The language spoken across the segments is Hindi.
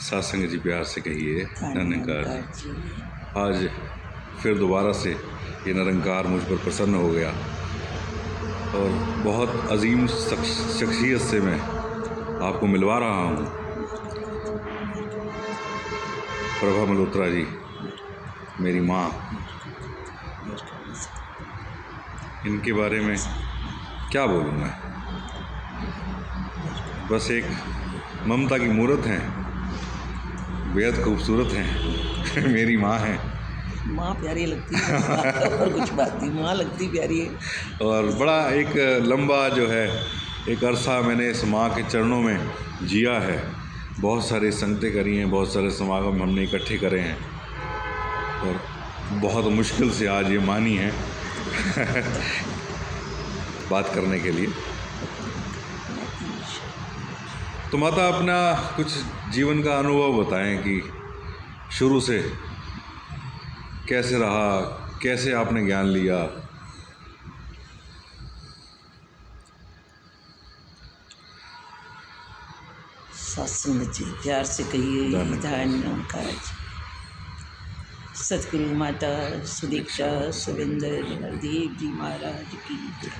सत्संग जी प्यार से कहिए निरंकार जी। आज फिर दोबारा से ये निरंकार मुझ पर प्रसन्न हो गया और बहुत अजीम शख्सियत से मैं आपको मिलवा रहा हूँ। प्रभा मल्होत्रा जी, मेरी माँ, इनके बारे में क्या बोलूँ मैं। बस एक ममता की मूरत हैं, बेहद खूबसूरत हैं। मेरी माँ हैं। माँ प्यारी लगती है और कुछ बात नहीं, माँ लगती प्यारी है। और बड़ा एक लंबा जो है एक अरसा मैंने इस माँ के चरणों में जिया है। बहुत सारी संगतें करी हैं, बहुत सारे समागम हमने इकट्ठे करे हैं और बहुत मुश्किल से आज ये मानी है बात करने के लिए। तो माता अपना कुछ जीवन का अनुभव बताएं कि शुरू से कैसे रहा, कैसे आपने ज्ञान लिया। सत्संग जी प्यार से कहिए निरंकार जी। सतगुरु माता सुदीक्षा सुविंदर हरदेव जी महाराज की जय।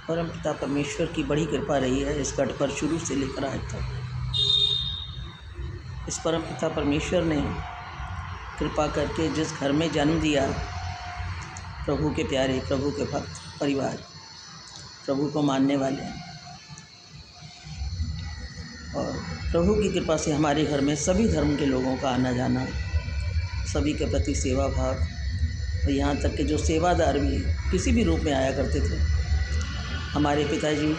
परम पिता परमेश्वर की बड़ी कृपा रही है इस गढ़ पर शुरू से लेकर आज तक। इस परम पिता परमेश्वर ने कृपा करके जिस घर में जन्म दिया, प्रभु के प्यारे, प्रभु के भक्त परिवार, प्रभु को मानने वाले, और प्रभु की कृपा से हमारे घर में सभी धर्म के लोगों का आना जाना, सभी के प्रति सेवा भाव, और यहाँ तक कि जो सेवादार भी किसी भी रूप में आया करते थे, हमारे पिताजी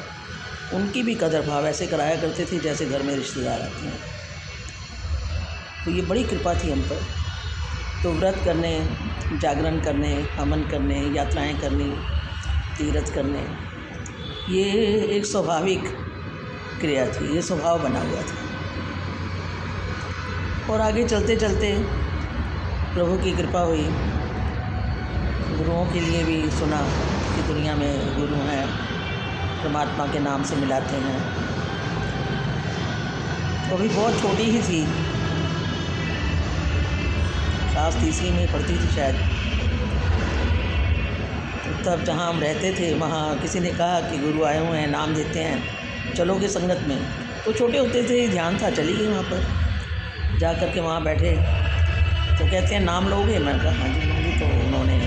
उनकी भी कदर भाव ऐसे कराया करते थे जैसे घर में रिश्तेदार आते हैं। तो ये बड़ी कृपा थी हम पर। तो व्रत करने, जागरण करने, हवन करने, यात्राएं करनी, तीर्थ करने, ये एक स्वाभाविक क्रिया थी, ये स्वभाव बना हुआ था। और आगे चलते चलते प्रभु की कृपा हुई, गुरुओं के लिए भी सुना कि दुनिया में गुरु हैं, परमात्मा के नाम से मिलाते हैं। तो अभी बहुत छोटी ही थी, क्लास तीसरी में पढ़ती थी शायद। तब जहाँ हम रहते थे वहाँ किसी ने कहा कि गुरु आए हुए हैं, नाम देते हैं, चलोगे संगत में। तो छोटे होते थे, ध्यान था, चली गई वहाँ पर। जा कर के वहाँ बैठे तो कहते हैं नाम लोगे? मैंने कहा हाँ जी लूँगी। तो उन्होंने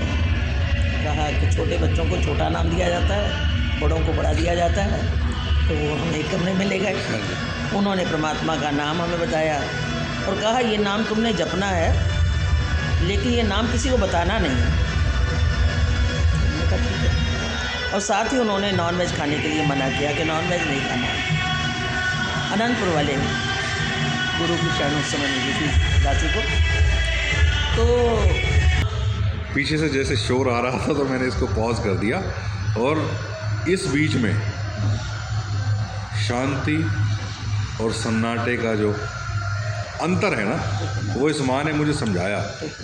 कहा कि छोटे बच्चों को छोटा नाम दिया जाता है, बड़ों को बड़ा दिया जाता है। तो हम एक कमरे में ले गए, उन्होंने परमात्मा का नाम हमें बताया और कहा ये नाम तुमने जपना है, लेकिन ये नाम किसी को बताना नहीं है। और साथ ही उन्होंने नॉनवेज खाने के लिए मना किया कि नॉनवेज नहीं खाना। अनंतपुर वाले गुरु की शरण उस समय मिली थी दासी को। तो पीछे से जैसे शोर आ रहा था तो मैंने इसको पॉज कर दिया और इस बीच में शांति और सन्नाटे का जो अंतर है ना, वो इस माँ ने मुझे समझाया,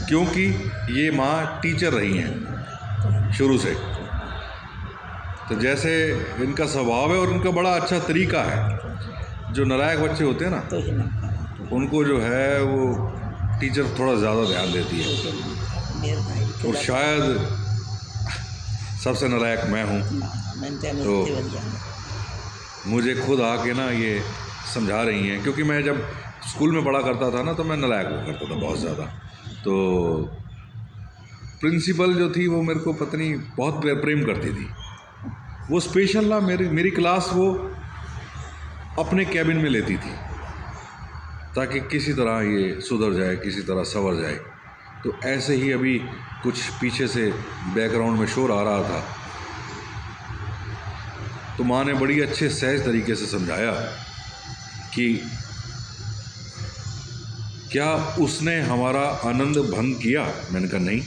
क्योंकि ये माँ टीचर रही हैं शुरू से। तो जैसे इनका स्वभाव है और इनका बड़ा अच्छा तरीका है। जो नालायक बच्चे होते हैं ना, उनको जो है वो टीचर थोड़ा ज़्यादा ध्यान देती है। और शायद सबसे नालायक मैं हूँ, तो मुझे खुद आके ना ये समझा रही हैं। क्योंकि मैं जब स्कूल में पढ़ा करता था ना, तो मैं नालायक हुआ करता था बहुत ज़्यादा। तो प्रिंसिपल जो थी वो मेरे को पत्नी बहुत प्रेम करती थी। वो स्पेशल ना मेरी क्लास वो अपने कैबिन में लेती थी ताकि किसी तरह ये सुधर जाए, किसी तरह संवर जाए। तो ऐसे ही अभी कुछ पीछे से बैकग्राउंड में शोर आ रहा था, तो माँ ने बड़ी अच्छे सहज तरीके से समझाया कि क्या उसने हमारा आनंद भंग किया? मैंने कहा नहीं।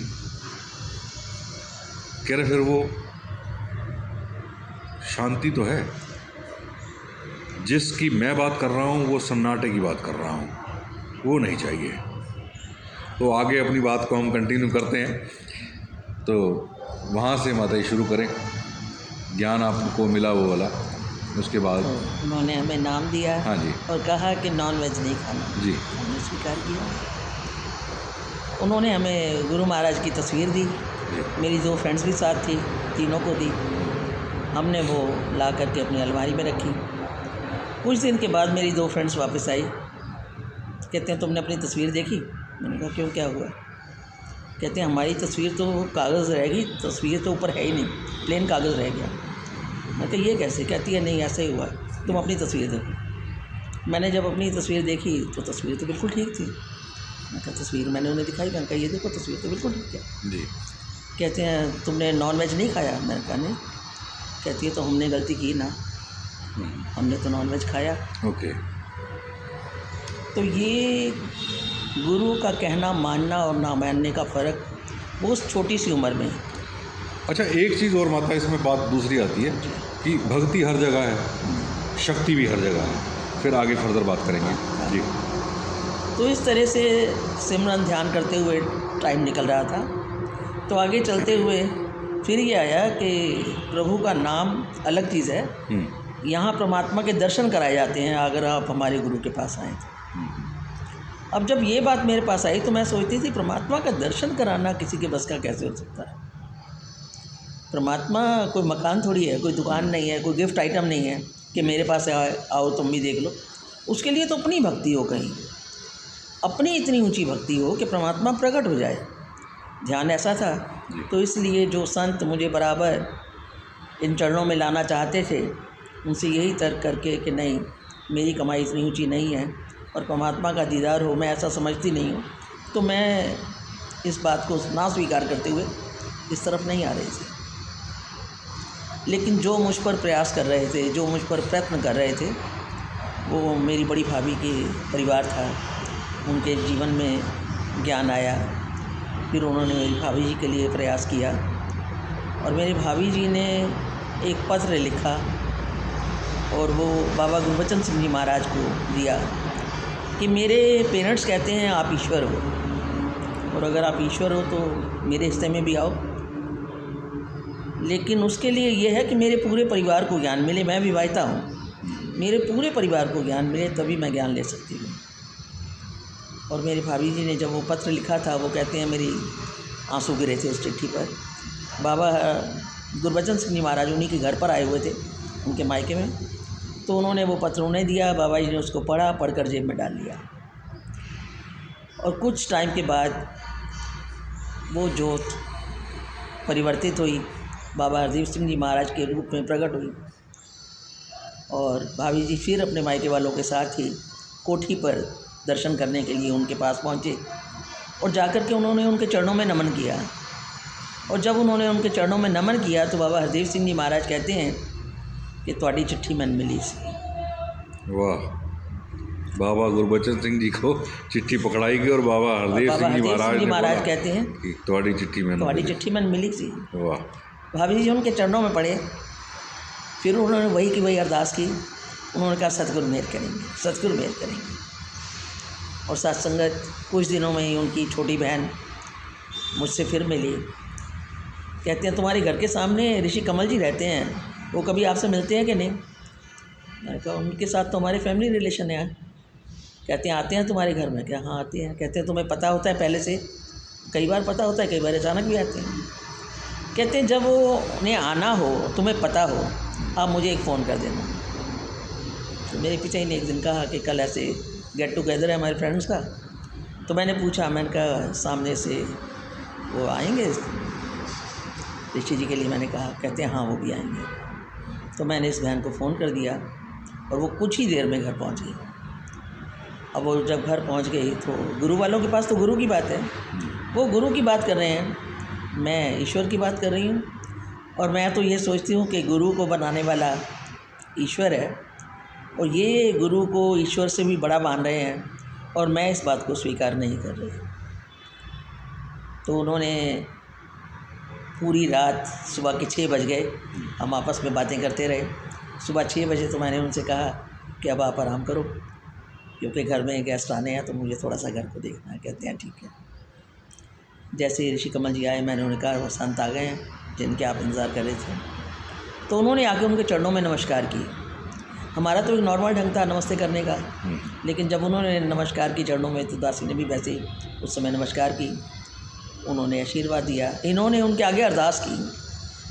कह रहे फिर वो शांति तो है, जिसकी मैं बात कर रहा हूँ वो सन्नाटे की बात कर रहा हूँ, वो नहीं चाहिए। तो आगे अपनी बात को हम कंटिन्यू करते हैं। तो वहाँ से माता जी शुरू करें, ज्ञान आपको मिला वो वाला, उसके बाद। तो उन्होंने हमें नाम दिया हाँ जी। और कहा कि नॉन वेज नहीं खाना। जी। हमने स्वीकार किया। उन्होंने हमें गुरु महाराज की तस्वीर दी। जी। मेरी 2 फ्रेंड्स भी साथ थी, तीनों को दी। हमने वो ला करके अपनी अलमारी में रखी। कुछ दिन के बाद मेरी 2 फ्रेंड्स वापस आई, कहते हैं तुमने अपनी तस्वीर देखी? मैंने कहा क्यों, क्या हुआ? कहते हैं हमारी तस्वीर तो कागज़ रहेगी, तस्वीर तो ऊपर है ही नहीं, प्लेन कागज़ रह गया। मैं कहा ये कैसे? कहती है नहीं ऐसा ही हुआ, तुम अपनी तस्वीर देखो। मैंने जब अपनी तस्वीर देखी तो तस्वीर तो बिल्कुल ठीक थी। मैं कहा तस्वीर मैंने उन्हें दिखाई, मैंने कहा ये देखो तस्वीर तो बिल्कुल ठीक है। जी। कहते हैं तुमने नॉन वेज नहीं खाया? मैंने कहा नहीं। कहती है तो हमने गलती की ना, हमने तो नॉन वेज खाया। ओके। तो ये गुरु का कहना मानना और ना मानने का फ़र्क वो उस छोटी सी उम्र में। अच्छा, एक चीज़ और माता, इसमें बात दूसरी आती है कि भक्ति हर जगह है, शक्ति भी हर जगह है। फिर आगे फर्दर बात करेंगे। जी। तो इस तरह से सिमरन ध्यान करते हुए टाइम निकल रहा था। तो आगे चलते हुए फिर ये आया कि प्रभु का नाम अलग चीज़ है, यहाँ परमात्मा के दर्शन कराए जाते हैं अगर आप हमारे गुरु के पास आएँ तो। अब जब ये बात मेरे पास आई तो मैं सोचती थी परमात्मा का दर्शन कराना किसी के बस का कैसे हो सकता है? परमात्मा कोई मकान थोड़ी है, कोई दुकान नहीं है, कोई गिफ्ट आइटम नहीं है कि मेरे पास आओ तुम भी देख लो। उसके लिए तो अपनी भक्ति हो, कहीं अपनी इतनी ऊंची भक्ति हो कि परमात्मा प्रकट हो जाए। ध्यान ऐसा था। तो इसलिए जो संत मुझे बराबर इन चरणों में लाना चाहते थे, उनसे यही तर्क करके कि नहीं, मेरी कमाई इतनी ऊंची नहीं है और परमात्मा का दीदार हो, मैं ऐसा समझती नहीं हूँ, तो मैं इस बात को ना स्वीकार करते हुए इस तरफ नहीं आ रही थी। लेकिन जो मुझ पर प्रयास कर रहे थे, जो मुझ पर प्रयत्न कर रहे थे, वो मेरी बड़ी भाभी के परिवार था। उनके जीवन में ज्ञान आया, फिर उन्होंने मेरी भाभी जी के लिए प्रयास किया और मेरी भाभी जी ने एक पत्र लिखा और वो बाबा गुरबचन सिंह जी महाराज को दिया कि मेरे पेरेंट्स कहते हैं आप ईश्वर हो, और अगर आप ईश्वर हो तो मेरे हिस्से में भी आओ, लेकिन उसके लिए ये है कि मेरे पूरे परिवार को ज्ञान मिले। मैं विवाहिता हूँ, मेरे पूरे परिवार को ज्ञान मिले तभी मैं ज्ञान ले सकती हूँ। और मेरी भाभी जी ने जब वो पत्र लिखा था, वो कहते हैं मेरी आंसू गिरे थे उस चिट्ठी पर। बाबा गुरबचन सिंह जी महाराज उन्हीं के घर पर आए हुए थे, उनके मायके में, तो उन्होंने वो पत्र उन्हें दिया। बाबा जी ने उसको पढ़ा, पढ़कर जेब में डाल लिया और कुछ टाइम के बाद वो जोत परिवर्तित हुई, बाबा हरदीप सिंह जी महाराज के रूप में प्रकट हुई और भाभी जी फिर अपने मायके वालों के साथ ही कोठी पर दर्शन करने के लिए उनके पास पहुँचे और जाकर के उन्होंने उनके चरणों में नमन किया। और जब उन्होंने उनके चरणों में नमन किया तो बाबा हरदीप सिंह जी महाराज कहते हैं कि ਤੁਹਾਡੀ चिट्ठी मैंने मिली सी। वाह, बाबा गुरबचन सिंह जी को चिट्ठी पकड़ाई गई और बाबा हरदेव सिंह जी महाराज कहते हैं कि ਤੁਹਾਡੀ चिट्ठी मैंने मिली सी। वाह। भाभी जी उनके चरणों में पड़े, फिर उन्होंने वही की वही अरदास की। उन्होंने कहा सतगुरु मेहर करेंगे, सतगुरु मेहर करेंगे। और सत्संगत कुछ दिनों में ही उनकी छोटी बहन मुझसे फिर मिली। कहते हैं तुम्हारे घर के सामने ऋषि कमल जी रहते हैं, वो कभी आपसे मिलते हैं कि नहीं? मैंने कहा उनके साथ तो हमारे फैमिली रिलेशन है। कहते हैं आते हैं तुम्हारे घर में? क्या हाँ आते हैं। कहते हैं तुम्हें पता होता है पहले से? कई बार पता होता है, कई बार अचानक भी आते हैं। कहते हैं जब वो उन्हें आना हो, तुम्हें पता हो, आप मुझे एक फ़ोन कर देना। तो मेरे पिता ने एक दिन कहा कि कल ऐसे गेट टुगेदर है हमारे फ्रेंड्स का। तो मैंने पूछा, मैंने कहा सामने से वो आएंगे ऋषि जी के लिए? मैंने कहा। कहते हैं हाँ वो भी आएंगे। तो मैंने इस बहन को फ़ोन कर दिया और वो कुछ ही देर में घर पहुंच गई। अब वो जब घर पहुंच गई तो गुरु वालों के पास तो गुरु की बात है, वो गुरु की बात कर रहे हैं, मैं ईश्वर की बात कर रही हूँ। और मैं तो ये सोचती हूँ कि गुरु को बनाने वाला ईश्वर है और ये गुरु को ईश्वर से भी बड़ा मान रहे हैं और मैं इस बात को स्वीकार नहीं कर रही। तो उन्होंने पूरी रात, सुबह के 6 बज गए, हम आपस में बातें करते रहे। सुबह 6 बजे तो मैंने उनसे कहा कि अब आप आराम करो क्योंकि घर में गेस्ट आने हैं तो मुझे थोड़ा सा घर को देखना है। कहते हैं ठीक है। जैसे ऋषि कमल जी आए, मैंने उन्हें कहा वो संत आ गए हैं। जिनके आप इंतज़ार कर रहे थे। तो उन्होंने आके उनके चरणों में नमस्कार की। हमारा तो एक नॉर्मल ढंग था नमस्ते करने का, लेकिन जब उन्होंने नमस्कार की चरणों में, तो दासी ने भी वैसे ही उस समय नमस्कार की। उन्होंने आशीर्वाद दिया। इन्होंने उनके आगे अरदास की।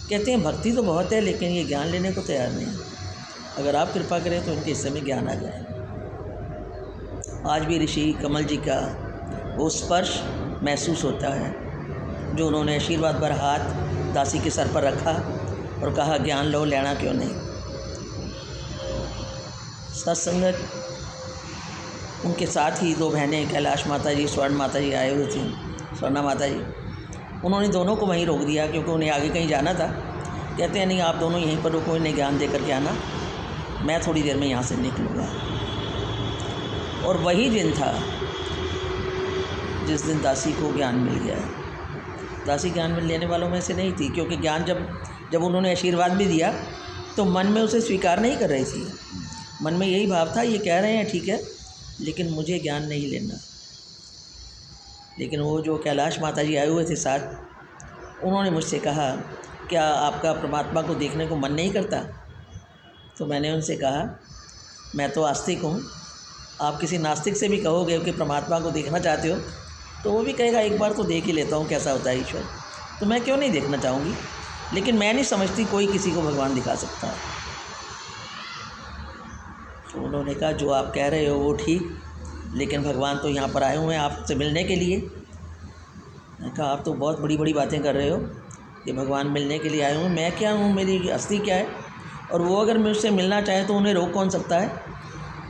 कहते हैं भक्ति तो बहुत है, लेकिन ये ज्ञान लेने को तैयार नहीं। अगर आप कृपा करें तो इनके हिस्से में ज्ञान आ जाए। आज भी ऋषि कमल जी का वो स्पर्श महसूस होता है, जो उन्होंने आशीर्वाद भर हाथ दासी के सर पर रखा और कहा, ज्ञान लो, लेना क्यों नहीं। सत्संगत उनके साथ ही 2 बहनें कैलाश माता जी, स्वर्ण माता जी आए हुए थे, स्वर्णा माता जी। उन्होंने दोनों को वहीं रोक दिया, क्योंकि उन्हें आगे कहीं जाना था। कहते हैं नहीं, आप दोनों यहीं पर रुको, इन्हें ज्ञान दे करके आना, मैं थोड़ी देर में यहाँ से निकलूँगा। और वही दिन था जिस दिन दासी को ज्ञान मिल गया। दासी ज्ञान में लेने वालों में से नहीं थी, क्योंकि ज्ञान जब उन्होंने आशीर्वाद भी दिया तो मन में उसे स्वीकार नहीं कर रही थी। मन में यही भाव था, ये कह रहे हैं ठीक है, लेकिन मुझे ज्ञान नहीं लेना। लेकिन वो जो कैलाश माता जी आए हुए थे साथ, उन्होंने मुझसे कहा, क्या आपका परमात्मा को देखने को मन नहीं करता? तो मैंने उनसे कहा, मैं तो आस्तिक हूँ। आप किसी नास्तिक से भी कहोगे कि परमात्मा को देखना चाहते हो, तो वो भी कहेगा एक बार तो देख ही लेता हूँ कैसा होता है ईश्वर। तो मैं क्यों नहीं देखना चाहूँगी, लेकिन मैं नहीं समझती कोई किसी को भगवान दिखा सकता है। तो उन्होंने कहा, जो आप कह रहे हो वो ठीक, लेकिन भगवान तो यहाँ पर आए हुए हैं आपसे मिलने के लिए। मैंने कहा, आप तो बहुत बड़ी बड़ी बातें कर रहे हो कि भगवान मिलने के लिए आए हुए। मैं क्या हूँ, मेरी हस्ती क्या है, और वो अगर मुझसे मिलना चाहे तो उन्हें रोक कौन सकता है।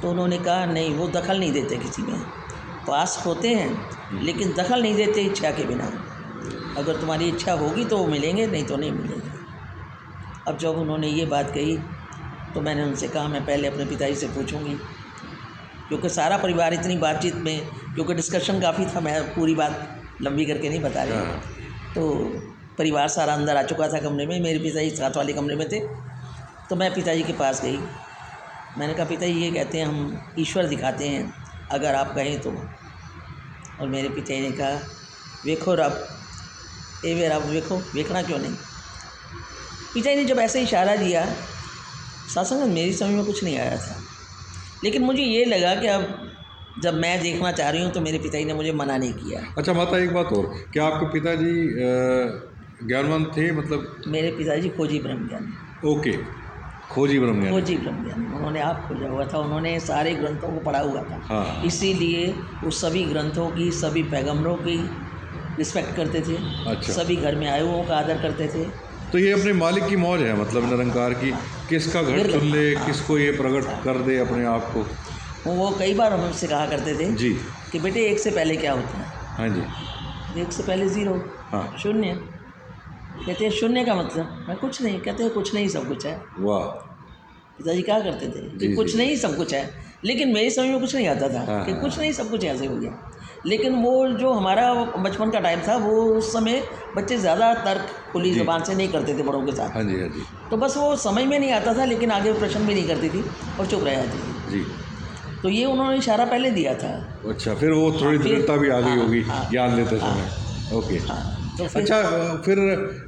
तो उन्होंने कहा, नहीं, वो दखल नहीं देते किसी में, पास होते हैं लेकिन दखल नहीं देते इच्छा के बिना। अगर तुम्हारी इच्छा होगी तो वो मिलेंगे, नहीं तो नहीं मिलेंगे। अब जब उन्होंने ये बात कही तो मैंने उनसे कहा, मैं पहले अपने पिताजी से पूछूंगी, क्योंकि सारा परिवार इतनी बातचीत में, क्योंकि डिस्कशन काफ़ी था, मैं पूरी बात लंबी करके नहीं बता रही। तो परिवार सारा अंदर आ चुका था कमरे में, मेरे पिताजी साथ वाले कमरे में थे। तो मैं पिताजी के पास गई। मैंने कहा, पिताजी ये कहते हैं हम ईश्वर दिखाते हैं, अगर आप कहें तो। और मेरे पिताजी ने कहा, देखो रब, ए वे रब, देखो, देखना क्यों नहीं। पिताजी ने जब ऐसे इशारा दिया, सत्संग मेरी समझ में कुछ नहीं आया था, लेकिन मुझे ये लगा कि अब जब मैं देखना चाह रही हूँ तो मेरे पिताजी ने मुझे मना नहीं किया। अच्छा माता, एक बात और, क्या आपके पिताजी ज्ञानवंत थे? मतलब मेरे पिताजी खोजी ब्रह्म ज्ञानी। ओके, खोजी ब्रह्म ज्ञानी। खोजी ब्रह्म ज्ञानी, उन्होंने आप खोजा हुआ था, उन्होंने सारे ग्रंथों को पढ़ा हुआ था। हाँ। इसीलिए वो सभी ग्रंथों की, सभी पैगम्बरों की रिस्पेक्ट करते थे। अच्छा। सभी घर में आए हुओं का आदर करते थे। तो ये अपने मालिक की मौज है, मतलब निरंकार की, किसका घर चुन ले, किसको ये प्रकट कर दे अपने आप को। वो कई बार हमसे कहा करते थे जी कि बेटे, एक से पहले क्या होता है? हाँ जी। एक से पहले ज़ीरो, हाँ। शून्य। कहते हैं शून्य का मतलब? मैं कुछ नहीं। कहते हैं कुछ नहीं सब कुछ है। वाह। पिताजी कहा करते थे कि जी, कुछ जी। नहीं सब कुछ है, लेकिन मेरी समझ में कुछ नहीं आता था हाँ, कि हाँ। कुछ नहीं सब कुछ ऐसे हो गया। लेकिन वो जो हमारा बचपन का टाइम था, वो उस समय बच्चे ज़्यादा तर्क खुली जी। ज़बान से नहीं करते थे बड़ों के साथ। हाँ जी, हाँ जी। तो बस वो समझ में नहीं आता था, लेकिन आगे प्रश्न भी नहीं करती थी और चुप रह जाती थी। जी। तो ये उन्होंने इशारा पहले दिया था। अच्छा, फिर वो थोड़ी फिर- दृढ़ता भी आ गई हाँ, होगी हाँ, ज्ञान लेते हाँ, समय। ओके। हाँ, तो फिर अच्छा, फिर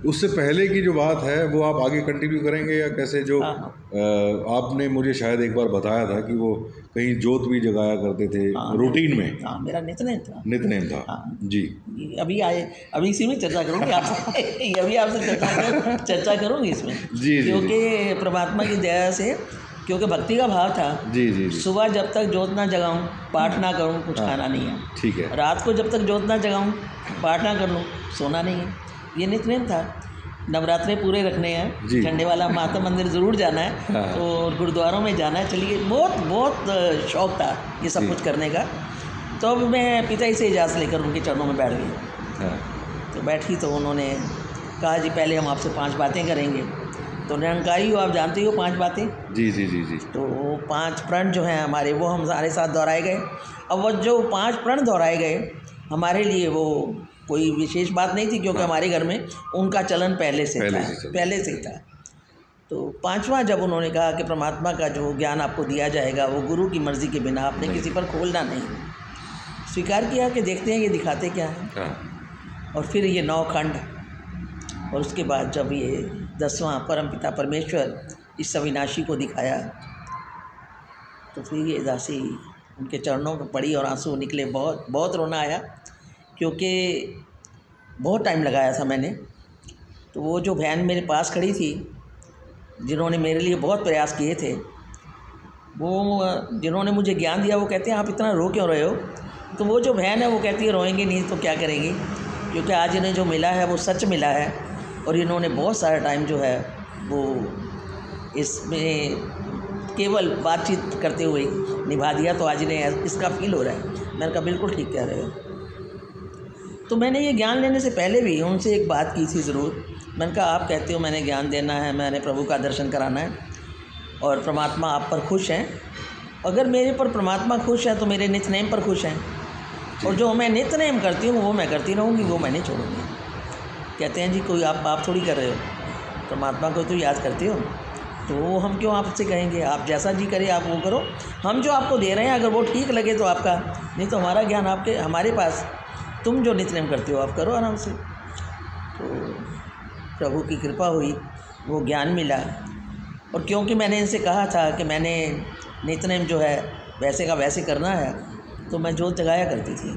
उससे पहले की जो बात है वो आप आगे कंटिन्यू करेंगे या कैसे? जो हाँ, हाँ। आपने मुझे शायद एक बार बताया था कि वो कहीं जोत भी जगाया करते थे हाँ, रूटीन में, हाँ, मेरा नित्यनेम था। नित्यनेम था। हाँ। जी। अभी इसी में चर्चा करूँगी आपसे। अभी आपसे चर्चा करूँगी इसमें। जी, जी, क्योंकि परमात्मा की दया से, क्योंकि भक्ति का भाव था। जी जी जी। सुबह जब तक जोत ना जगाऊं, पाठ ना करूं, कुछ हाँ। खाना नहीं है। ठीक है। रात को जब तक जोत ना जगाऊं, पाठ ना कर लूँ, सोना नहीं है। ये नित्यनेम था। नवरात्रे पूरे रखने हैं, जी। झंडे वाला माता मंदिर ज़रूर जाना है, हाँ। तो गुरुद्वारों में जाना है। चलिए, बहुत बहुत शौक़ था ये सब जी। कुछ करने का। तो अब मैं पिताजी से इजाज़त लेकर उनके चरणों में बैठ गई। हाँ। तो बैठी तो उन्होंने कहा, जी पहले हम आपसे 5 बातें करेंगे। तो निरंकारी हो, आप जानते हो 5 बातें। जी जी जी जी। तो 5 प्रण जो हैं हमारे, वो हमारे साथ दोहराए गए। अब वो जो 5 प्रण दोहराए गए, हमारे लिए वो कोई विशेष बात नहीं थी, क्योंकि हमारे घर में उनका चलन पहले से ही था। तो 5वां जब उन्होंने कहा कि परमात्मा का जो ज्ञान आपको दिया जाएगा, वो गुरु की मर्ज़ी के बिना आपने किसी पर खोलना नहीं। स्वीकार किया कि देखते हैं ये दिखाते क्या है। हाँ। और फिर ये 9 खंड, और उसके बाद जब ये 10वां परमपिता परमेश्वर इस अविनाशी को दिखाया तो फिर ये दासी उनके चरणों पर पड़ी और आंसू निकले। बहुत बहुत रोना आया, क्योंकि बहुत टाइम लगाया था मैंने। तो वो जो बहन मेरे पास खड़ी थी, जिन्होंने मेरे लिए बहुत प्रयास किए थे, वो जिन्होंने मुझे ज्ञान दिया, वो कहते हैं आप इतना रो क्यों रहे हो। तो वो जो बहन है वो कहती है रोएंगे नहीं तो क्या करेंगी, क्योंकि आज इन्हें जो मिला है वो सच मिला है और इन्होंने बहुत सारा टाइम जो है वो इसमें केवल बातचीत करते हुए निभा दिया, तो आज इन्हें इसका फील हो रहा है। मैंने कहा बिल्कुल ठीक कह रहे हो। तो मैंने ये ज्ञान लेने से पहले भी उनसे एक बात की थी ज़रूर। मैंने कहा आप कहते हो मैंने ज्ञान देना है, मैंने प्रभु का दर्शन कराना है और परमात्मा आप पर खुश हैं। अगर मेरे पर परमात्मा खुश है तो मेरे नित्य नेम पर खुश हैं, और जो मैं नित्य नेम करती हूँ वो मैं करती रहूँगी, वो मैं नहीं छोड़ूँगी। कहते हैं जी कोई आप पाप थोड़ी कर रहे हो, परमात्मा को तो याद करते हो, तो वो हम क्यों आपसे कहेंगे, आप जैसा जी करे आप वो करो। हम जो आपको दे रहे हैं अगर वो ठीक लगे तो आपका, नहीं तो हमारा ज्ञान आपके हमारे पास, तुम जो नित्य नेम करते हो आप करो आराम से। तो प्रभु की कृपा हुई, वो ज्ञान मिला। और क्योंकि मैंने इनसे कहा था कि मैंने नित्य नेम जो है वैसे का वैसे करना है, तो मैं जोत जगाया करती थी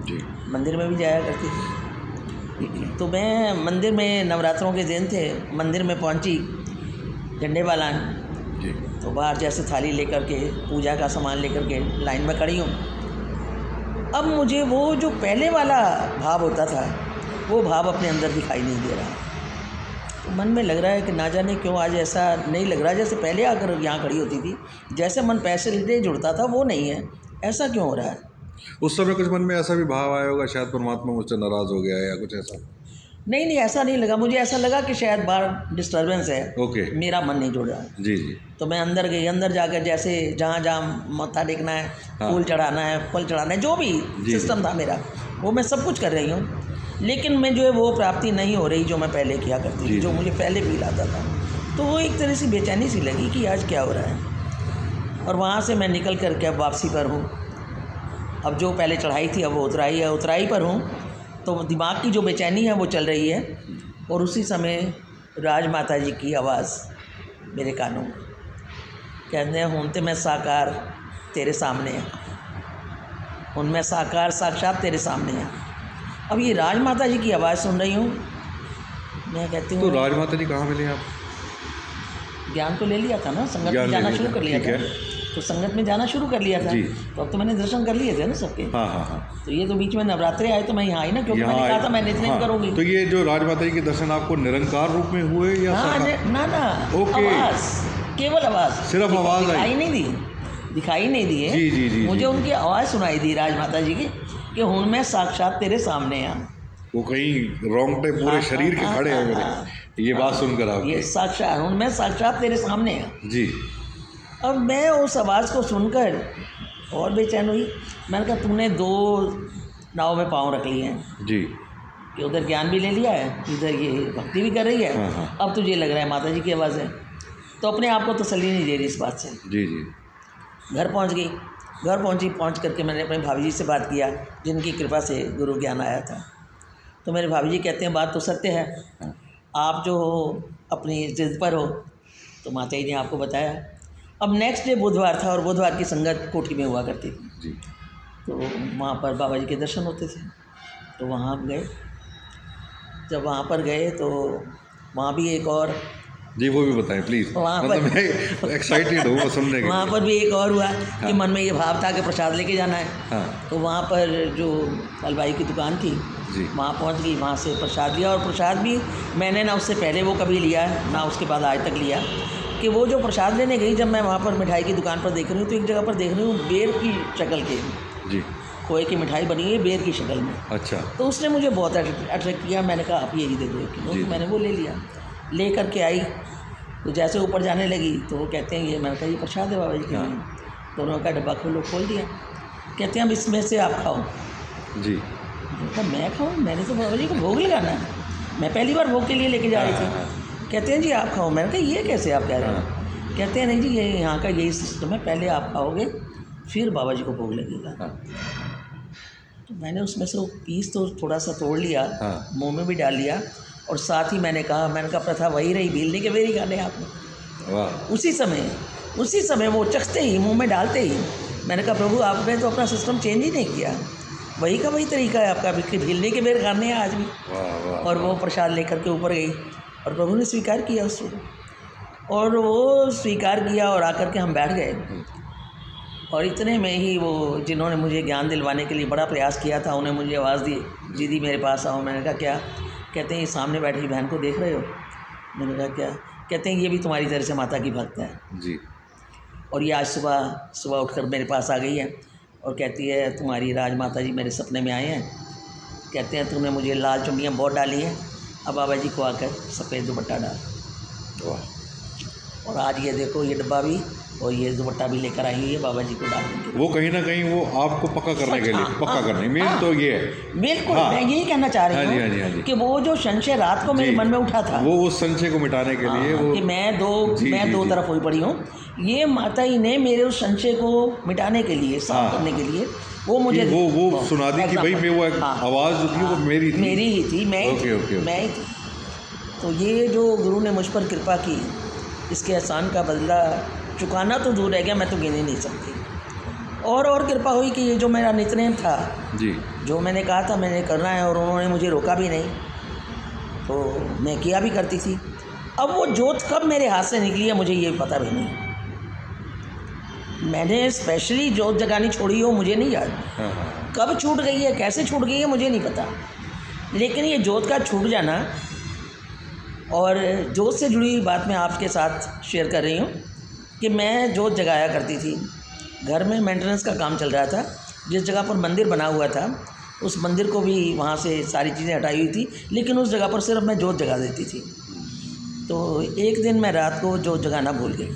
जी। मंदिर में भी जाया करती थी। तो मैं मंदिर में नवरात्रों के दिन थे, मंदिर में पहुंची झंडे वाला जी। तो बाहर जैसे थाली लेकर के पूजा का सामान लेकर के लाइन में खड़ी हूँ। अब मुझे वो जो पहले वाला भाव होता था वो भाव अपने अंदर दिखाई नहीं दे रहा। तो मन में लग रहा है कि ना जाने क्यों आज ऐसा नहीं लग रहा, जैसे पहले आकर यहाँ खड़ी होती थी, जैसे मन पैसे से जुड़ता था वो नहीं है, ऐसा क्यों हो रहा है। उस समय कुछ मन में ऐसा भी भाव आया होगा शायद परमात्मा मुझसे नाराज़ हो गया है या कुछ ऐसा? नहीं ऐसा नहीं लगा मुझे, ऐसा लगा कि शायद बाहर डिस्टर्बेंस है, ओके। मेरा मन नहीं जुड़ रहा। जी जी। तो मैं अंदर गई, अंदर जाकर जैसे जहाँ जहाँ मत्था टेकना है, हाँ। फूल चढ़ाना है, फल चढ़ाना है, जो भी सिस्टम था मेरा वो मैं सब कुछ कर रही हूँ, लेकिन मैं जो है वो प्राप्ति नहीं हो रही जो मैं पहले किया करती थी, जो मुझे पहले फील आता था। तो वो एक तरह से बेचैनी सी लगी कि आज क्या हो रहा है। और वहाँ से मैं निकल करके अब वापसी पर हूँ। अब जो पहले चढ़ाई थी अब वो उतराई पर हूँ, तो दिमाग की जो बेचैनी है वो चल रही है। और उसी समय राजमाता जी की आवाज़ मेरे कानों में, कहते हैं हुण ते मैं साकार तेरे सामने है, हुण मैं साकार साक्षात तेरे सामने है। अब ये राजमाता जी की आवाज़ सुन रही हूँ, मैं कहती हूँ तो राजमाता जी कहाँ मिले आप? ज्ञान तो ले लिया था ना, संगत में जाना शुरू कर लिया था, तो संगत में जाना शुरू कर लिया था, तो अब तो मैंने दर्शन कर लिए थे ना सबके। हाँ हाँ हाँ। तो ये तो बीच में नवरात्रे आए तो मैं यहाँ आई ना, क्योंकि मैंने कहा था मैं नित्य नेम करूँगी। तो ये जो राजमाता जी के दर्शन आपको निरंकार रूप में हुए या ना आवाज़, केवल आवाज़, सिर्फ आवाज़ दिखाई नहीं दी है। जी जी जी। मुझे उनकी आवाज़ सुनाई दी राजमाता जी की कि हुण मैं साक्षात तेरे सामने आ। वो कहीं रोंगटे पूरे शरीर के खड़े हैं मेरे ये बात सुनकर आप। ये साक्षात, हुण मैं साक्षात तेरे सामने आ जी। अब मैं उस आवाज़ को सुनकर और बेचैन हुई। मैंने कहा तूने 2 नाव में पाँव रख लिए हैं जी, कि उधर ज्ञान भी ले लिया है, इधर ये भक्ति भी कर रही है। हाँ, हाँ। अब तुझे लग रहा है माता जी की आवाज़ है, तो अपने आप को तसल्ली नहीं दे रही इस बात से। जी जी। घर पहुंच गई, पहुंच करके मैंने अपने भाभी जी से बात किया, जिनकी कृपा से गुरु ज्ञान आया था। तो मेरे भाभी जी कहते हैं बात तो सत्य है, आप जो हो अपनी जिद पर हो, तो माता जी ने आपको बताया। अब नेक्स्ट डे बुधवार था और बुधवार की संगत कोठी में हुआ करती थी जी। तो वहाँ पर बाबा जी के दर्शन होते थे, तो वहाँ गए। जब वहाँ पर गए तो वहाँ भी एक और जी वो भी बताएं प्लीज़, वहाँ मतलब मैं एक्साइटेड हूँ सुनने के। वहाँ पर भी एक और हुआ कि मन में ये भाव था कि प्रसाद लेके जाना है। हाँ। तो वहाँ पर जो हलवाई की दुकान थी जी। वहाँ पहुँच गई, वहाँ से प्रसाद लिया। और प्रसाद भी मैंने ना उससे पहले वो कभी लिया ना उसके बाद आज तक लिया, कि वो जो प्रसाद लेने गई, जब मैं वहाँ पर मिठाई की दुकान पर देख रही हूँ तो एक जगह पर देख रही हूँ बेर की शक्ल के, जी, खोए की मिठाई बनी है बेर की शक्ल में। अच्छा। तो उसने मुझे बहुत अट्रैक्ट किया। मैंने कहा आप यही दे दो 1 किलो, तो मैंने वो ले लिया। ले करके आई तो जैसे ऊपर जाने लगी तो वो कहते हैं ये, मैंने कहा ये प्रसाद है बाबा जी के लिए। तो उन्होंने कहा डब्बा खोल दिया। कहते हैं अब इसमें से आप खाओ। जी। मैंने कहा मैं खाऊँ, मैंने तो बाबा जी को भोग लगाना है, मैं पहली बार भोग के लिए लेके जा रही थी। कहते हैं जी आप खाओ। मैंने कहा ये कैसे आप कह रहे हैं? कहते हैं नहीं जी ये यहाँ का यही सिस्टम है, पहले आप खाओगे फिर बाबा जी को भोग लगेगा। तो मैंने उसमें से वो पीस तो थोड़ा सा तोड़ लिया, मुँह में भी डाल लिया और साथ ही मैंने कहा प्रथा वही रही, भीलने के बेर ही खाने आपने। वाह। उसी समय वो चखते ही, मुंह में डालते ही मैंने कहा प्रभु आपने तो अपना सिस्टम चेंज ही नहीं किया, वही का वही तरीका है आपका, भीलने के बेर खाने हैं आज भी। वाह वाह। और वो प्रसाद लेकर के ऊपर गई और प्रभु ने स्वीकार किया उसको, और वो स्वीकार किया और आकर के हम बैठ गए। और इतने में ही वो जिन्होंने मुझे ज्ञान दिलवाने के लिए बड़ा प्रयास किया था, उन्हें मुझे आवाज़ दी, दीदी मेरे पास आओ। मैंने कहा क्या? कहते हैं ये सामने बैठी बहन को देख रहे हो? मैंने कहा क्या? कहते हैं ये भी तुम्हारी तरह से माता की भक्त है जी। और ये आज सुबह उठकर मेरे पास आ गई है और कहती है तुम्हारी राजमाता जी मेरे सपने में आए हैं, कहते हैं तुमने मुझे लाल चुन्नियाँ बहुत डाली हैं, अब बाबा जी को आकर सफ़ेद दुपट्टा डाल। वाह। और आज ये देखो ये डब्बा भी और ये दुपट्टा भी लेकर आई हुई है बाबा जी को डालने के लिए। वो कहीं ना कहीं वो आपको पक्का करने के लिए, पक्का करने मेन तो ये है। बिल्कुल, हाँ। मैं यही कहना चाह रही हाँ जी, हाँ जी। कि वो जो संशय रात को मेरे जी। मन में उठा था, वो उस संशय को मिटाने के लिए वो कि मैं जी, दो जी। तरफ हुई पड़ी हूँ, ये माता ही ने मेरे उस संशय को मिटाने के लिए, साफ करने के लिए वो मुझे वो सुना दी कि भाई मैं वो आवाज़ जो थी वो मेरी थी, मेरी ही थी, मैं ही थी। तो ये जो गुरु ने मुझ पर कृपा की, इसके एहसान का बदला चुकाना तो दूर रह गया, मैं तो गिन ही नहीं सकती। और कृपा हुई कि ये जो मेरा नित्यनेम था जी, जो मैंने कहा था मैंने करना है और उन्होंने मुझे रोका भी नहीं, तो मैं किया भी करती थी। अब वो जोत कब मेरे हाथ से निकली है मुझे ये पता भी नहीं। मैंने स्पेशली जोत जगानी छोड़ी हो मुझे नहीं याद, हाँ। कब छूट गई है, कैसे छूट गई है मुझे नहीं पता, लेकिन ये जोत का छूट जाना और जोत से जुड़ी हुई बात मैं आपके साथ शेयर कर रही हूँ कि मैं जोत जगाया करती थी। घर में मेंटेनेंस का काम चल रहा था, जिस जगह पर मंदिर बना हुआ था उस मंदिर को भी वहाँ से सारी चीज़ें हटाई हुई थी, लेकिन उस जगह पर सिर्फ मैं जोत जगा देती थी। तो एक दिन मैं रात को जोत जगाना भूल गई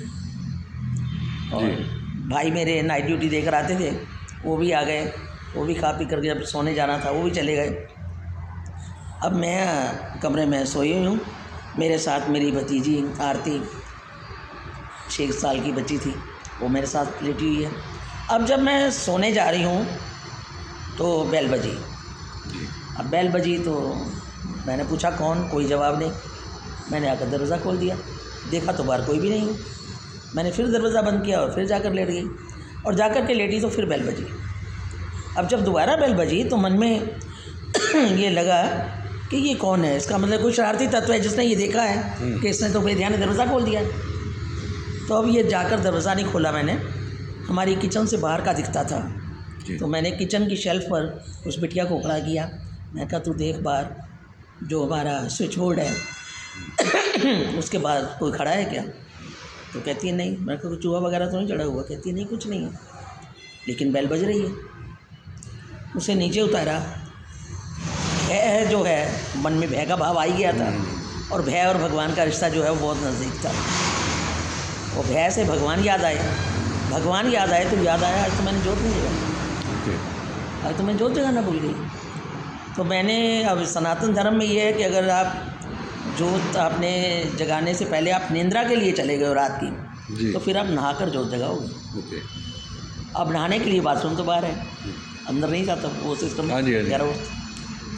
और भाई मेरे नाइट ड्यूटी देकर आते थे, वो भी आ गए, वो भी खा पी करके जब सोने जाना था वो भी चले गए। अब मैं कमरे में सोई हुई हूँ, मेरे साथ मेरी भतीजी आरती 6 साल की बच्ची थी, वो मेरे साथ लेटी हुई है। अब जब मैं सोने जा रही हूँ तो बेल बजी। अब बेल बजी तो मैंने पूछा कौन, कोई जवाब नहीं। मैंने आकर दरवाज़ा खोल दिया, देखा तो बाहर कोई भी नहीं है। मैंने फिर दरवाज़ा बंद किया और फिर जाकर लेट गई, और जाकर के लेटी तो फिर बेल बजी। अब जब दोबारा बेल बजी तो मन में ये लगा कि ये कौन है, इसका मतलब कोई शरारती तत्व है जिसने ये देखा है कि इसने तो बेध्यान दरवाज़ा खोल दिया। तो अब ये जाकर दरवाज़ा नहीं खोला मैंने, हमारी किचन से बाहर का दिखता था। तो मैंने किचन की शेल्फ पर उस बिटिया को खड़ा किया, मैं कहा तू देख बाहर जो हमारा स्विच बोर्ड है उसके बाद कोई खड़ा है क्या? तो कहती है नहीं। मैं कहा चूहा वगैरह तो नहीं चढ़ा हुआ? कहती है नहीं कुछ नहीं है, लेकिन बेल बज रही है। उसे नीचे उतारा, भय जो है मन में भय का भाव आ ही गया था, और भय और भगवान का रिश्ता जो है वो बहुत नज़दीक था। वो भय से भगवान याद आए, भगवान याद आए तो याद आया आज तो मैंने जोत नहीं जगाई, आज तो मैं जोत जगाना भूल गई। तो मैंने अब सनातन धर्म में ये है कि अगर आप जोत आपने जगाने से पहले आप निंद्रा के लिए चले गए हो रात की, तो फिर आप नहाकर जोत जगाओगे। अब नहाने के लिए बाथरूम तो बाहर है, अंदर नहीं जाता वो सिस्टम है।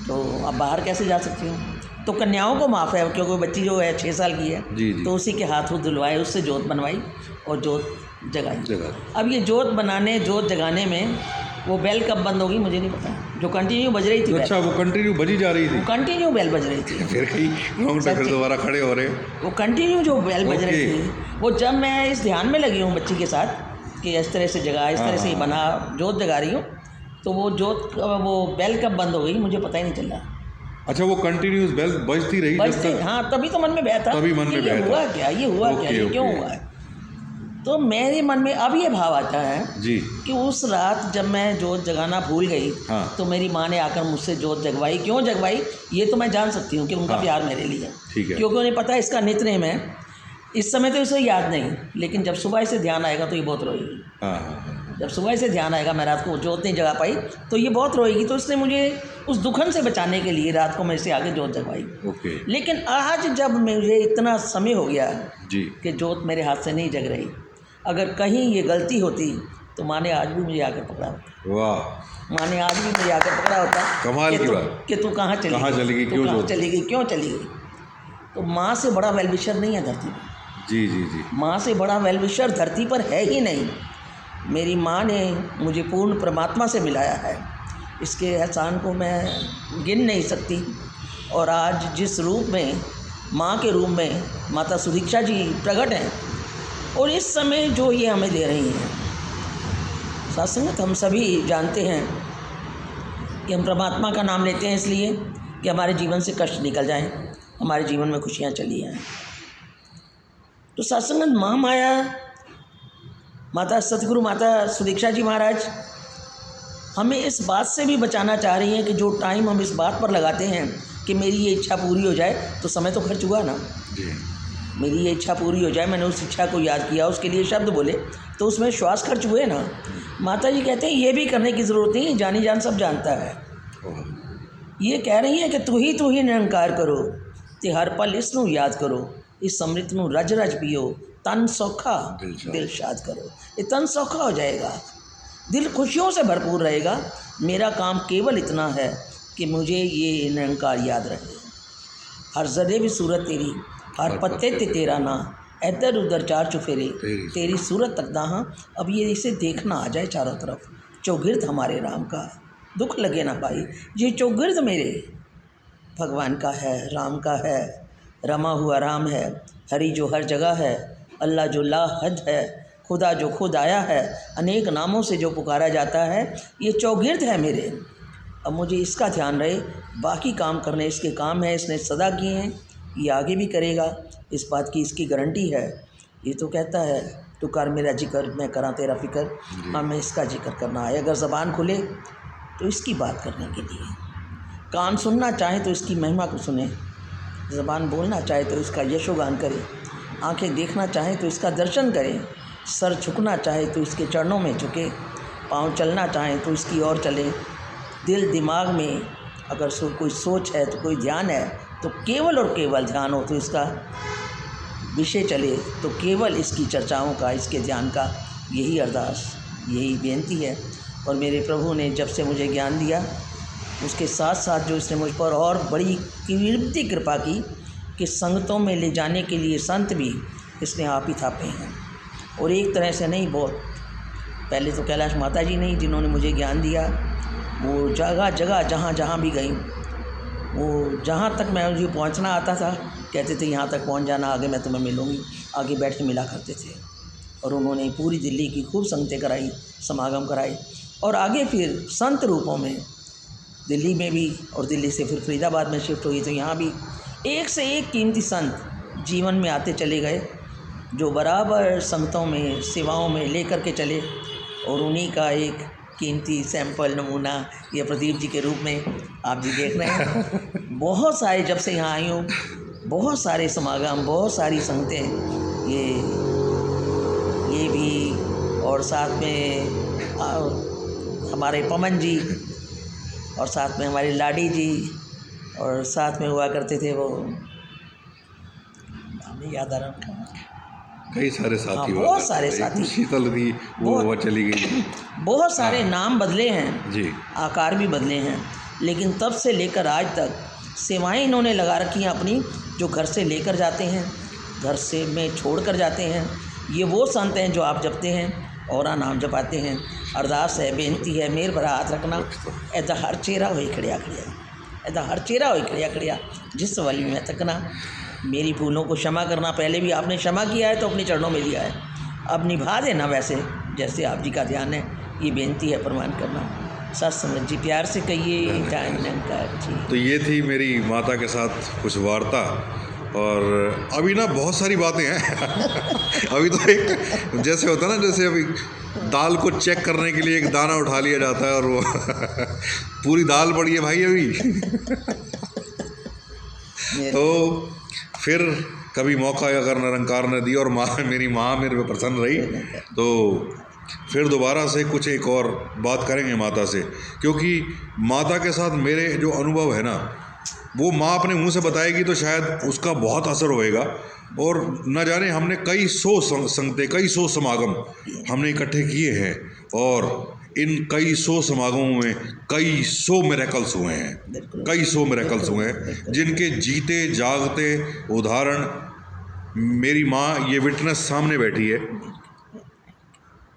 तो अब बाहर कैसे जा सकती हूँ? तो कन्याओं को माफ़ है, क्योंकि बच्ची जो है 6 साल की है, तो उसी के हाथों धुलवाए, उससे जोत बनवाई और जोत जगाई। अब ये जोत जगाने में वो बेल कब बंद होगी मुझे नहीं पता, जो कंटिन्यू बज रही थी। अच्छा, वो कंटिन्यू बजी जा रही थी, कंटिन्यू बेल बज रही थी। फिर कहीं फिर दोबारा खड़े हो रहे, वो कंटिन्यू जो बेल बज रही थी, वो जब मैं इस ध्यान में लगी हूँ बच्ची के साथ कि इस तरह से जगा, इस तरह से बना, जोत जगा रही हूँ, तो वो बेल कब बंद हो गई मुझे पता ही नहीं चला। अच्छा, वो कंटिन्यूस बेल बजती रही जब तक? हाँ, तभी तो मन में बहता, तभी मन में बहता, हुआ क्या, ये हुआ क्या, ये क्यों हुआ है। तो मेरे मन में अब ये भाव आता है जी कि उस रात जब मैं जोत जगाना भूल गई, तो मेरी माँ ने आकर मुझसे जोत जगवाई। क्यों जगवाई ये तो मैं जान सकती हूँ कि उनका प्यार मेरे लिए, क्योंकि उन्हें पता है इसका नित्य नेम है। इस समय तो इसे याद नहीं, लेकिन जब सुबह इसे ध्यान आएगा तो ये बहुत रोएगी। जब सुबह से ध्यान आएगा, मैं रात को जोत नहीं जगा पाई तो ये बहुत रोएगी, तो इसने मुझे उस दुखन से बचाने के लिए रात को मेरे से आगे जोत जगवाई। लेकिन आज जब मुझे इतना समय हो गया जी कि जोत मेरे हाथ से नहीं जग रही, अगर कहीं ये गलती होती तो माँ ने आज भी मुझे आकर पकड़ा होता। वाह, माँ ने आज भी मुझे आकर पकड़ा होता, कमाल की बात कि तू कहाँ चली गई, क्यों चली गई। तो माँ से बड़ा वेलविशर नहीं है धरती पर। जी जी जी। माँ से बड़ा वेलविशर धरती पर है ही नहीं। मेरी माँ ने मुझे पूर्ण परमात्मा से मिलाया है, इसके एहसान को मैं गिन नहीं सकती। और आज जिस रूप में, माँ के रूप में माता सुदीक्षा जी प्रकट हैं, और इस समय जो ये हमें दे रही हैं साथ संगत, हम सभी जानते हैं कि हम परमात्मा का नाम लेते हैं इसलिए कि हमारे जीवन से कष्ट निकल जाएं, हमारे जीवन में खुशियाँ चली आएँ। तो साथ संगत, माँ माया, माता सतगुरु माता सुदीक्षा जी महाराज हमें इस बात से भी बचाना चाह रही हैं कि जो टाइम हम इस बात पर लगाते हैं कि मेरी ये इच्छा पूरी हो जाए, तो समय तो खर्च हुआ ना। जी। मेरी ये इच्छा पूरी हो जाए, मैंने उस इच्छा को याद किया, उसके लिए शब्द बोले, तो उसमें श्वास खर्च हुए ना। माता जी कहते हैं ये भी करने की ज़रूरत नहीं, जानी जान सब जानता है। ये कह रही हैं कि तू ही निरंकार करो, ते हर पल इसनू याद करो, इस समृत नू रज रज पियो, तन सौखा दिल शाद करो। ये तन सौखा हो जाएगा, दिल खुशियों से भरपूर रहेगा। मेरा काम केवल इतना है कि मुझे ये निरंकार याद रहे। हर जरे भी सूरत तेरी, हर पत्ते ते तेरा ना, इधर उधर चार चुफेरे तेरी सूरत तक दाहाँ। अब ये इसे देखना आ जाए चारों तरफ, चौगिर्द हमारे राम का, दुख लगे ना पाई। ये चौगिर्द मेरे भगवान का है, राम का है, रमा हुआ राम है, हरि जो हर जगह है, अल्लाह जो ला हद है, खुदा जो खुद आया है, अनेक नामों से जो पुकारा जाता है, ये चौगिर्द है मेरे। अब मुझे इसका ध्यान रहे, बाकी काम करने इसके काम है, इसने सदा किए हैं, ये आगे भी करेगा, इस बात की इसकी गारंटी है। ये तो कहता है तू कर मेरा जिक्र, मैं करा तेरा फिक्र। हाँ, मैं इसका जिक्र करना है। अगर ज़बान खुले तो इसकी बात करने के लिए, कान सुनना चाहे तो इसकी महिमा को सुने, ज़बान बोलना चाहे तो इसका यशोगान करे, आँखें देखना चाहे तो इसका दर्शन करे, सर झुकना चाहे तो इसके चरणों में झुके, पाँव चलना चाहे तो इसकी ओर चले, दिल दिमाग में अगर कोई सोच है तो कोई ध्यान है तो केवल और केवल ध्यान हो, तो इसका विषय चले तो केवल इसकी चर्चाओं का, इसके ध्यान का, यही अरदास, यही बेनती है। और मेरे प्रभु ने जब से मुझे ज्ञान दिया, उसके साथ साथ जो इसने मुझ पर और बड़ी कीमती कृपा की कि संगतों में ले जाने के लिए संत भी इसने आप ही थापे हैं। और एक तरह से नहीं, बहुत पहले तो कैलाश माता जी नहीं जिन्होंने मुझे ज्ञान दिया, वो जगह जगह जहाँ जहाँ भी गई, वो जहाँ तक मैं मुझे पहुँचना आता था कहते थे यहाँ तक पहुँच जाना, आगे मैं तुम्हें मिलूँगी, आगे बैठ के मिला करते थे। और उन्होंने पूरी दिल्ली की खूब संगतें कराई, समागम कराए, और आगे फिर संत रूपों में दिल्ली में भी, और दिल्ली से फिर फरीदाबाद में शिफ्ट हुई, तो यहाँ भी एक से एक कीमती संत जीवन में आते चले गए, जो बराबर संगतों में, सेवाओं में ले कर के चले। और उन्हीं का एक कीमती सैंपल नमूना ये प्रदीप जी के रूप में आप जी देख रहे हैं। बहुत सारे, जब से यहाँ आई हूँ, बहुत सारे समागम, बहुत सारी संगतें, ये भी, और साथ में हमारे पवन जी, और साथ में हमारी लाडी जी, और साथ में हुआ करते थे वो, नाम नहीं याद आ रहा उनका, कई सारे साथी, बहुत सारे साथी, शीतल थी वो चली गई, बहुत सारे नाम बदले हैं जी, आकार भी बदले हैं, लेकिन तब से लेकर आज तक सेवाएं इन्होंने लगा रखी हैं अपनी, जो घर से लेकर जाते हैं, घर से में छोड़ कर जाते हैं। ये वो संत हैं जो आप जपते हैं और नाम जपाते हैं। अरदास है, बेनती है, मेर भरा हाथ रखना, ऐदा हर चेहरा होई खड़िया खड़िया, ऐदा हर चेहरा होई खड़िया खड़िया, जिस वली में तकना, मेरी भूलों को क्षमा करना। पहले भी आपने क्षमा किया है तो अपने चरणों में लिया है, अब निभा देना वैसे जैसे आप जी का ध्यान है। ये बेनती है, प्रमाण करना। सत्संग जी, प्यार से कहिए जय निरंकार जी। तो ये थी मेरी माता के साथ कुछ वार्ता। और अभी ना बहुत सारी बातें हैं अभी तो एक जैसे होता है ना, जैसे अभी दाल को चेक करने के लिए एक दाना उठा लिया जाता है और वो पूरी दाल पड़ी है भाई अभी तो फिर कभी मौका अगर निरंकार ने दिया और मेरी माँ मेरे पे प्रसन्न रही तो फिर दोबारा से कुछ एक और बात करेंगे माता से, क्योंकि माता के साथ मेरे जो अनुभव है ना, वो माँ अपने मुंह से बताएगी तो शायद उसका बहुत असर होएगा। और न जाने हमने कई सौ संगतें, कई सौ समागम हमने इकट्ठे किए हैं, और इन कई सौ समागमों में कई सौ मिरेकल्स हुए हैं, बिल्कुल। कई सौ मिरेकल्स हुए हैं, जिनके जीते जागते उदाहरण मेरी माँ ये विटनेस सामने बैठी है,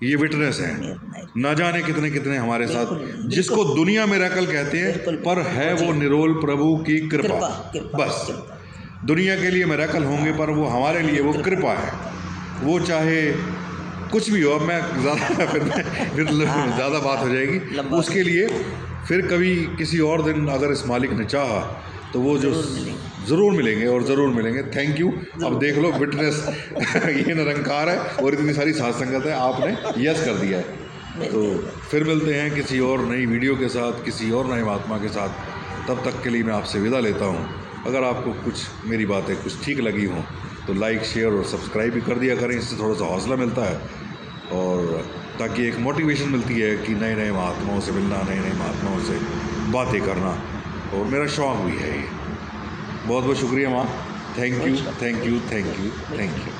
ये विटनेस है। ना जाने कितने कितने हमारे साथ, जिसको दुनिया मिरेकल कहते हैं, पर है वो निरोल प्रभु की कृपा। बस दुनिया के लिए मिरेकल होंगे, पर वो हमारे लिए वो कृपा है। वो चाहे कुछ भी हो, अब मैं ज़्यादा फिर ज़्यादा बात हो जाएगी उसके लिए। फिर कभी किसी और दिन अगर इस मालिक ने चाहा तो वो जो ज़रूर मिलेंगे और ज़रूर मिलेंगे। Thank you. अब देख लो विटनेस ये निरंकार है और इतनी सारी साथ संगत है, आपने यस कर दिया है। तो फिर मिलते हैं किसी और नई वीडियो के साथ, किसी और नए महात्मा के साथ। तब तक के लिए मैं आपसे विदा लेता हूँ। अगर आपको कुछ मेरी बातें कुछ ठीक लगी हों तो लाइक, शेयर और सब्सक्राइब भी कर दिया करें, इससे थोड़ा सा हौसला मिलता है और ताकि एक मोटिवेशन मिलती है कि नए नए महात्माओं से मिलना, नए नए महात्माओं से बातें करना, और मेरा शौक़ भी है ये। बहुत बहुत शुक्रिया माँ। Thank you, thank you, thank you, thank you.